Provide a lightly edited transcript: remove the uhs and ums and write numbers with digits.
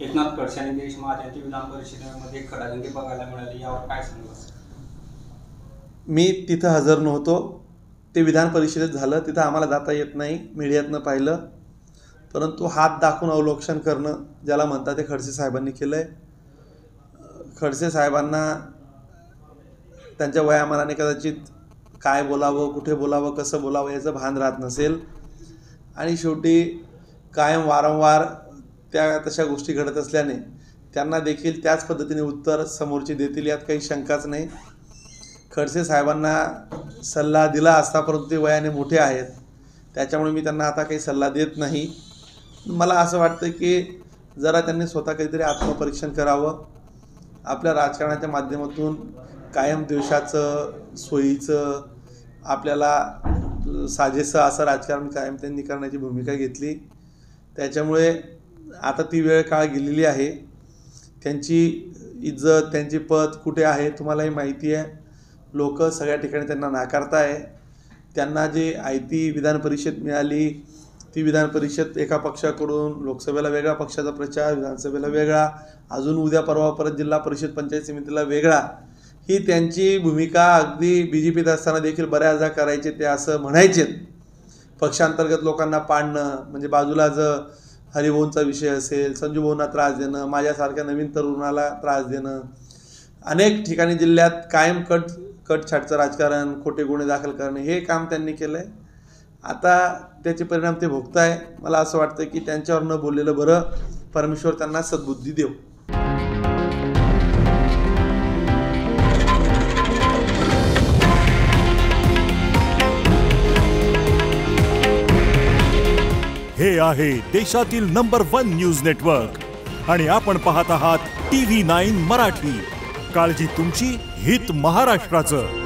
एकनाथ खडसे आणि गिरीश महाजन यांची विधान परिषदेमध्ये खडाजंगी बघायला मिळाली, यावर काय सांगू? मी तिथं हजर नव्हतो. ते विधान परिषदेत झालं, तिथं आम्हाला जाता येत नाही, मीडियातनं पाहिलं. परंतु हात दाखवून अवलोकन करणं ज्याला म्हणतात ते खडसे साहेबांनी केलं आहे. खडसे साहेबांना त्यांच्या वयामानाने कदाचित काय बोलावं, कुठे बोलावं, कसं बोलावं याचं भान राहत नसेल. आणि शेवटी कायम वारंवार त्या तशा गोष्टी घडत असल्याने त्यांना देखील त्याच पद्धतीने उत्तर समोरचे देतील यात काही शंकाच नाही. खडसे साहेबांना सल्ला दिला असता, परंतु ते वयाने मोठे आहेत, त्याच्यामुळे मी त्यांना आता काही सल्ला देत नाही. मला असं वाटतं की जरा त्यांनी स्वतः काहीतरी आत्मपरीक्षण करावं. आपल्या राजकारणाच्या माध्यमातून कायम द्वेषाचं, सोयीचं, आपल्याला साजेसं असं राजकारण कायम त्यांनी करण्याची भूमिका घेतली. त्याच्यामुळे आता ती वेळ काळ गेलेली आहे. त्यांची इज्जत, त्यांची पद कुठे आहे तुम्हालाही माहिती आहे. लोक सगळ्या ठिकाणी त्यांना नाकारताय. त्यांना जी आयती विधान परिषद मिळाली, ती विधान परिषद एका पक्षाकडून, लोकसभेला वेगळा पक्षाचा प्रचार, विधानसभेला वेगळा, अजून उद्या परवा परत जिल्हा परिषद पंचायत समितीला वेगळा, ही त्यांची भूमिका अगदी BJPत असताना देखील बऱ्याचदा करायचे. ते असं म्हणायचे पक्षांतर्गत लोकांना पाडणं, म्हणजे बाजूला जर हरिभाऊंचा विषय असेल, संजू भाऊंना त्रास देणं, माझ्यासारख्या नवीन तरुणाला त्रास देणं, अनेक ठिकाणी जिल्ह्यात कायम कटछाटचं राजकारण, खोटे गुन्हे दाखल करणे, हे काम त्यांनी केलं आहे. आता त्याचे परिणाम ते भोगताय. मला असं वाटतं की त्यांच्यावर न बोललेलं बरं. परमेश्वर त्यांना सद्बुद्धी देव. हे आहे देशातील नंबर 1 न्यूज नेटवर्क आणि आपण पाहत आहात TV9 मराठी. काळजी तुमची, हित महाराष्ट्राचं.